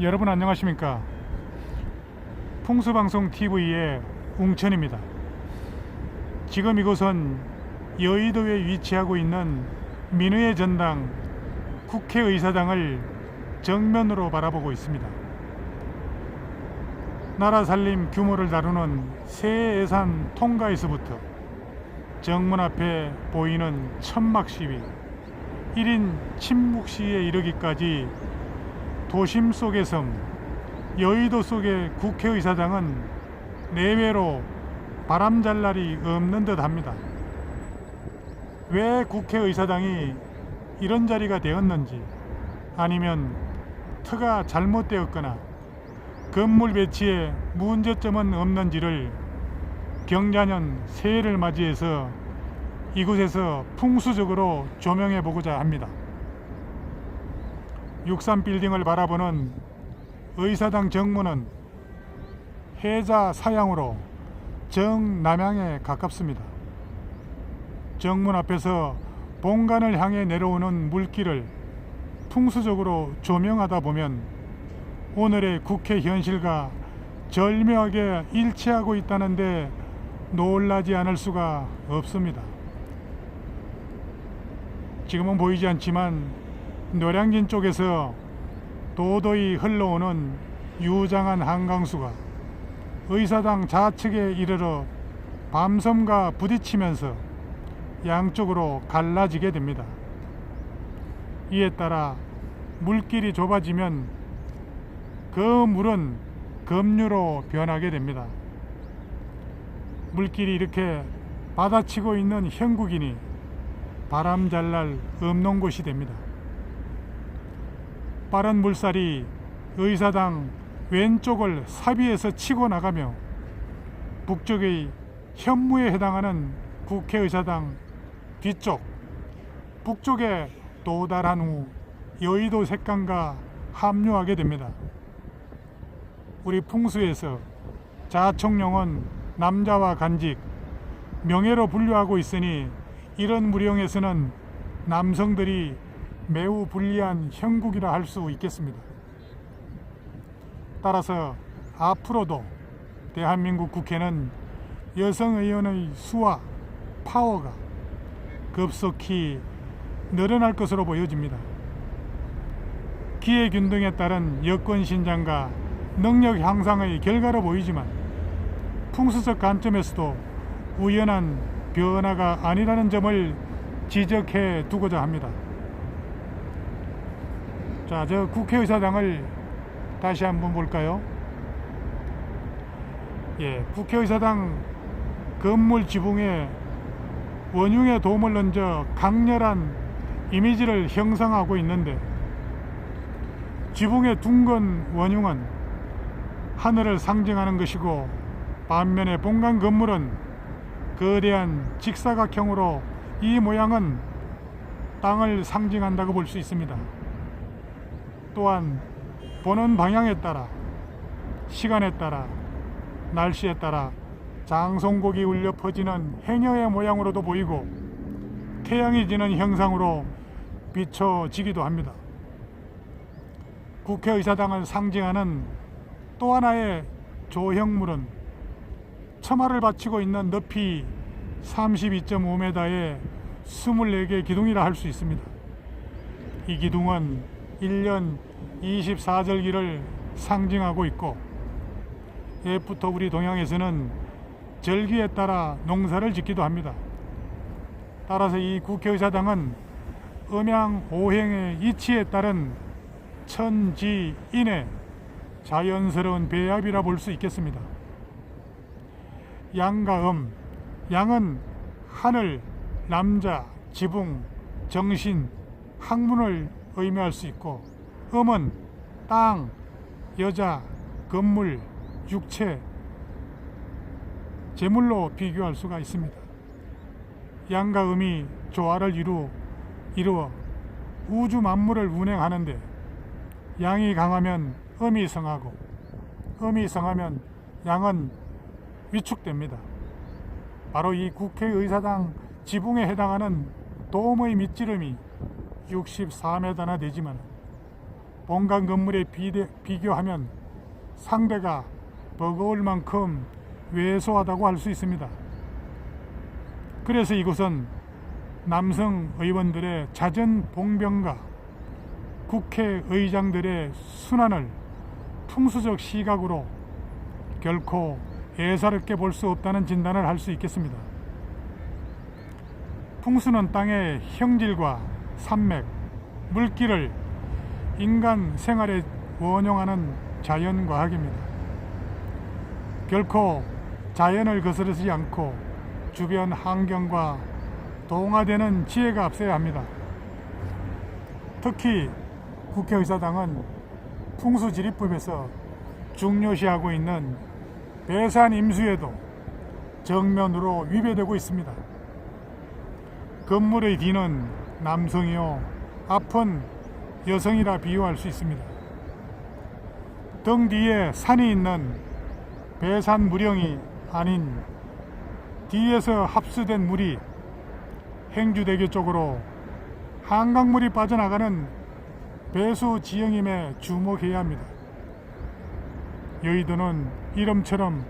여러분 안녕하십니까? 풍수방송TV의 웅천입니다. 지금 이곳은 여의도에 위치하고 있는 민의의 전당 국회의사당을 정면으로 바라보고 있습니다. 나라 살림 규모를 다루는 세예산 통과에서부터 정문 앞에 보이는 천막 시위, 1인 침묵 시위에 이르기까지 도심 속의 섬, 여의도 속의 국회의사당은 내외로 바람잘 날이 없는 듯 합니다. 왜 국회의사당이 이런 자리가 되었는지, 아니면 터가 잘못되었거나 건물 배치에 문제점은 없는지를 경자년 새해를 맞이해서 이곳에서 풍수적으로 조명해 보고자 합니다. 63빌딩을 바라보는 의사당 정문은 해자 사향으로 정남향에 가깝습니다. 정문 앞에서 본관을 향해 내려오는 물길을 풍수적으로 조명하다 보면 오늘의 국회 현실과 절묘하게 일치하고 있다는데 놀라지 않을 수가 없습니다. 지금은 보이지 않지만 노량진 쪽에서 도도히 흘러오는 유장한 한강수가 의사당 좌측에 이르러 밤섬과 부딪히면서 양쪽으로 갈라지게 됩니다. 이에 따라 물길이 좁아지면 그 물은 급류로 변하게 됩니다. 물길이 이렇게 받아치고 있는 형국이니 바람 잘 날 없는 곳이 됩니다. 빠른 물살이 의사당 왼쪽을 사비에서 치고 나가며 북쪽의 현무에 해당하는 국회의사당 뒤쪽 북쪽에 도달한 후 여의도 색강과 합류하게 됩니다. 우리 풍수에서 자청룡은 남자와 간직, 명예로 분류하고 있으니 이런 무령에서는 남성들이 매우 불리한 형국이라 할 수 있겠습니다. 따라서 앞으로도 대한민국 국회는 여성 의원의 수와 파워가 급속히 늘어날 것으로 보여집니다. 기회균등에 따른 여권 신장과 능력 향상의 결과로 보이지만 풍수적 관점에서도 우연한 변화가 아니라는 점을 지적해 두고자 합니다. 자, 저 국회의사당을 다시 한번 볼까요? 국회의사당 건물 지붕에 원흉의 도움을 얹어 강렬한 이미지를 형성하고 있는데, 지붕의 둥근 원흉은 하늘을 상징하는 것이고 반면에 본관 건물은 거대한 직사각형으로 이 모양은 땅을 상징한다고 볼 수 있습니다. 또한 보는 방향에 따라, 시간에 따라, 날씨에 따라 장송곡이 울려 퍼지는 행여의 모양으로도 보이고 태양이 지는 형상으로 비춰지기도 합니다. 국회의사당을 상징하는 또 하나의 조형물은 처마를 받치고 있는 높이 32.5m의 24개의 기둥이라 할 수 있습니다. 이 기둥은 1년 24절기를 상징하고 있고, 옛부터 우리 동양에서는 절기에 따라 농사를 짓기도 합니다. 따라서 이 국회의사당은 음양오행의 이치에 따른 천지인의 자연스러운 배합이라 볼 수 있겠습니다. 양과 양은 하늘, 남자, 지붕, 정신, 학문을 의미할 수 있고, 음은 땅, 여자, 건물, 육체, 재물로 비교할 수가 있습니다. 양과 음이 조화를 이루어 우주 만물을 운행하는데, 양이 강하면 음이 성하고 음이 성하면 양은 위축됩니다. 바로 이 국회의사당 지붕에 해당하는 돔의 밑지름이 64m나 되지만 본관 건물에 비교하면 상대가 버거울 만큼 왜소하다고 할 수 있습니다. 그래서 이곳은 남성 의원들의 잦은 봉변과 국회의장들의 순환을 풍수적 시각으로 결코 예사롭게 볼 수 없다는 진단을 할 수 있겠습니다. 풍수는 땅의 형질과 산맥, 물길을 인간 생활에 원용하는 자연과학입니다. 결코 자연을 거스르지 않고 주변 환경과 동화되는 지혜가 앞서야 합니다. 특히 국회의사당은 풍수지리법에서 중요시하고 있는 배산 임수에도 정면으로 위배되고 있습니다. 건물의 뒤는 남성이요, 앞은 여성이라 비유할 수 있습니다. 등 뒤에 산이 있는 배산 무령이 아닌 뒤에서 합수된 물이 행주대교 쪽으로 한강물이 빠져나가는 배수 지형임에 주목해야 합니다. 여의도는 이름처럼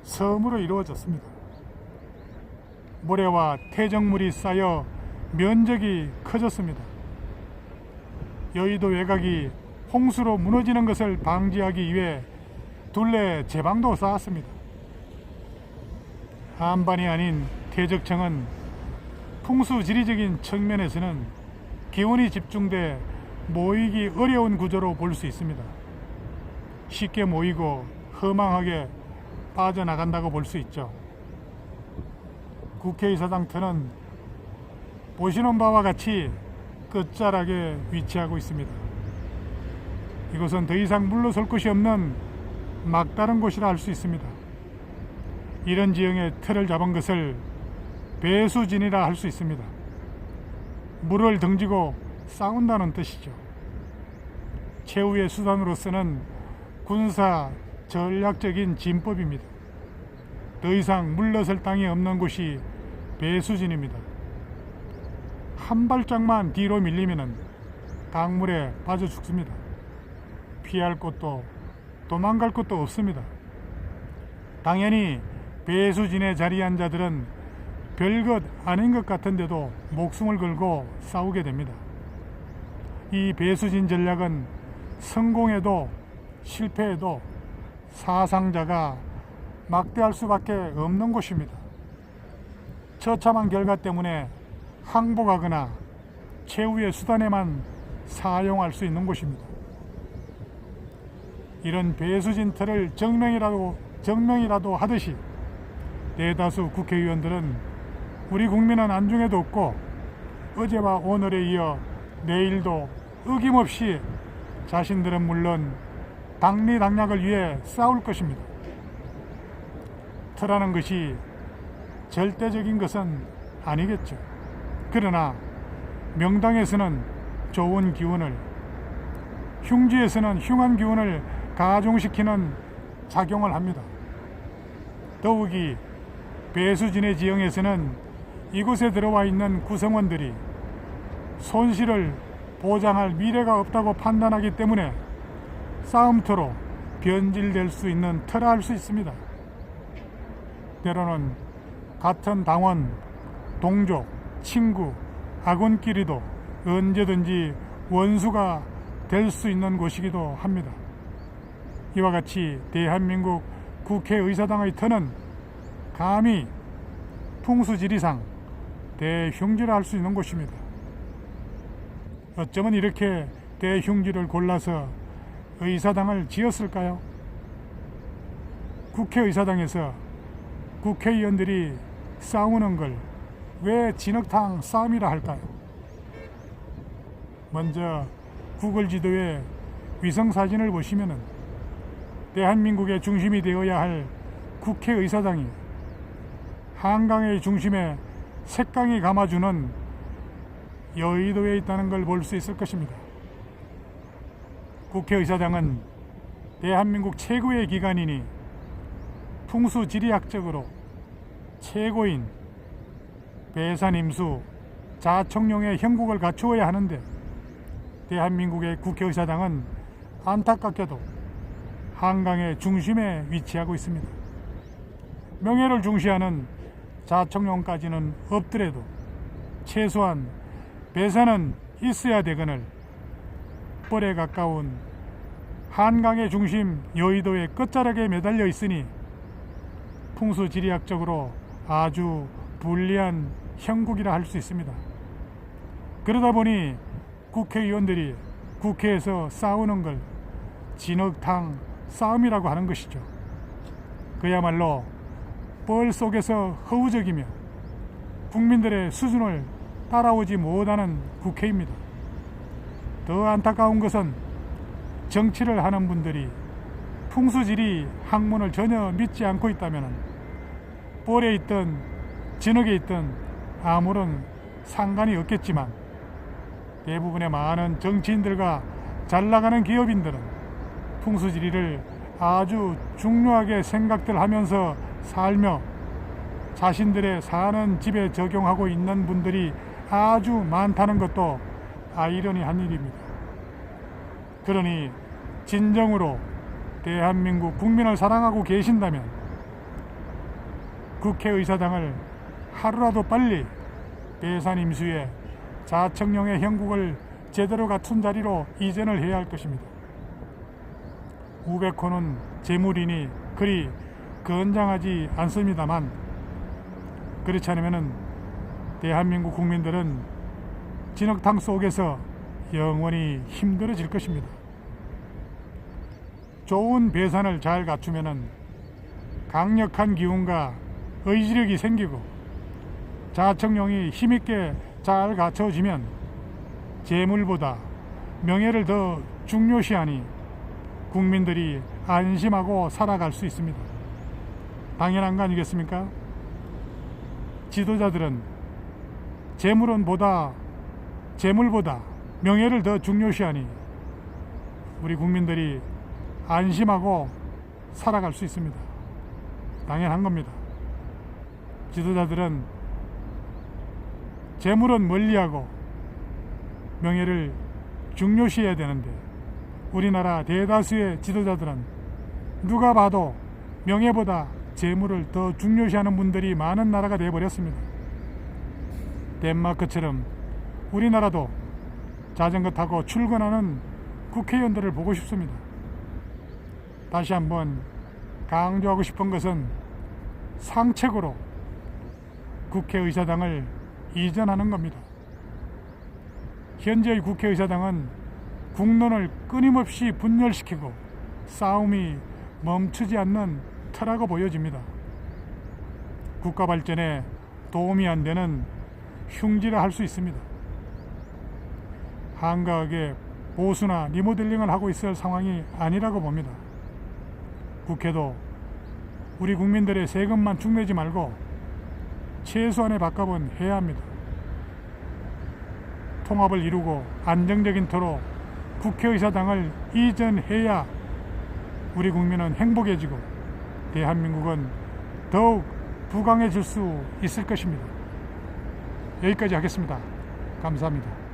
섬으로 이루어졌습니다. 모래와 퇴적물이 쌓여 면적이 커졌습니다. 여의도 외곽이 홍수로 무너지는 것을 방지하기 위해 둘레 제방도 쌓았습니다. 한반이 아닌 퇴적청은 풍수지리적인 측면에서는 기온이 집중돼 모이기 어려운 구조로 볼 수 있습니다. 쉽게 모이고 허망하게 빠져나간다고 볼 수 있죠. 국회의사당 터는 보시는 바와 같이 끝자락에 위치하고 있습니다. 이곳은 더 이상 물러설 곳이 없는 막다른 곳이라 할 수 있습니다. 이런 지형에 틀을 잡은 것을 배수진이라 할 수 있습니다. 물을 등지고 싸운다는 뜻이죠. 최후의 수단으로서는 군사 전략적인 진법입니다. 더 이상 물러설 땅이 없는 곳이 배수진입니다. 한 발짝만 뒤로 밀리면 강물에 빠져 죽습니다. 피할 곳도 도망갈 곳도 없습니다. 당연히 배수진에 자리한 자들은 별것 아닌 것 같은데도 목숨을 걸고 싸우게 됩니다. 이 배수진 전략은 성공해도 실패해도 사상자가 막대할 수밖에 없는 곳입니다. 처참한 결과 때문에 항복하거나 최후의 수단에만 사용할 수 있는 곳입니다. 이런 배수진 틀을 정명이라도 하듯이 대다수 국회의원들은 우리 국민은 안중에도 없고 어제와 오늘에 이어 내일도 어김없이 자신들은 물론 당리당략을 위해 싸울 것입니다. 터라는 것이 절대적인 것은 아니겠죠. 그러나 명당에서는 좋은 기운을, 흉지에서는 흉한 기운을 가중시키는 작용을 합니다. 더욱이 배수진의 지형에서는 이곳에 들어와 있는 구성원들이 손실을 보장할 미래가 없다고 판단하기 때문에 싸움터로 변질될 수 있는 터라 할 수 있습니다. 때로는 같은 당원, 동족, 친구, 아군끼리도 언제든지 원수가 될 수 있는 곳이기도 합니다. 이와 같이 대한민국 국회의사당의 터는 감히 풍수지리상 대흉지라 할 수 있는 곳입니다. 어쩌면 이렇게 대흉지를 골라서 의사당을 지었을까요? 국회의사당에서 국회의원들이 싸우는 걸 왜 진흙탕 싸움이라 할까요? 먼저 구글 지도의 위성사진을 보시면 대한민국의 중심이 되어야 할 국회의사당이 한강의 중심에 색강이 감아주는 여의도에 있다는 걸 볼 수 있을 것입니다. 국회의사당은 대한민국 최고의 기관이니 풍수지리학적으로 최고인 배산임수 자청룡의 형국을 갖추어야 하는데 대한민국의 국회의사당은 안타깝게도 한강의 중심에 위치하고 있습니다. 명예를 중시하는 자청용까지는 없더라도 최소한 배선은 있어야 되거늘 뻘에 가까운 한강의 중심 여의도의 끝자락에 매달려 있으니 풍수지리학적으로 아주 불리한 형국이라 할 수 있습니다. 그러다 보니 국회의원들이 국회에서 싸우는 걸 진흙탕 싸움이라고 하는 것이죠. 그야말로 뻘 속에서 허우적이며 국민들의 수준을 따라오지 못하는 국회입니다. 더 안타까운 것은 정치를 하는 분들이 풍수지리 학문을 전혀 믿지 않고 있다면 뻘에 있든 진흙에 있든 아무런 상관이 없겠지만 대부분의 많은 정치인들과 잘나가는 기업인들은 풍수지리를 아주 중요하게 생각들 하면서 살며 자신들의 사는 집에 적용하고 있는 분들이 아주 많다는 것도 아이러니한 일입니다. 그러니 진정으로 대한민국 국민을 사랑하고 계신다면 국회의사당을 하루라도 빨리 배산임수에 자청령의 형국을 제대로 갖춘 자리로 이전을 해야 할 것입니다. 우백호는 재물이니 그리 건장하지 않습니다만 그렇지 않으면 대한민국 국민들은 진흙탕 속에서 영원히 힘들어질 것입니다. 좋은 배산을 잘 갖추면 강력한 기운과 의지력이 생기고 자청령이 힘있게 잘 갖춰지면 재물보다 명예를 더 중요시하니 국민들이 안심하고 살아갈 수 있습니다. 당연한 거 아니겠습니까? 지도자들은 재물보다 명예를 더 중요시하니 우리 국민들이 안심하고 살아갈 수 있습니다. 당연한 겁니다. 지도자들은 재물은 멀리하고 명예를 중요시해야 되는데 우리나라 대다수의 지도자들은 누가 봐도 명예보다 재물을 더 중요시하는 분들이 많은 나라가 되어버렸습니다. 덴마크처럼 우리나라도 자전거 타고 출근하는 국회의원들을 보고 싶습니다. 다시 한번 강조하고 싶은 것은 상책으로 국회의사당을 이전하는 겁니다. 현재의 국회의사당은 국론을 끊임없이 분열시키고 싸움이 멈추지 않는 터라고 보여집니다. 국가 발전에 도움이 안 되는 흉지라 할 수 있습니다. 한가하게 보수나 리모델링을 하고 있을 상황이 아니라고 봅니다. 국회도 우리 국민들의 세금만 축내지 말고 최소한의 밥값은 해야 합니다. 통합을 이루고 안정적인 터로 국회의사당을 이전해야 우리 국민은 행복해지고 대한민국은 더욱 부강해질 수 있을 것입니다. 여기까지 하겠습니다. 감사합니다.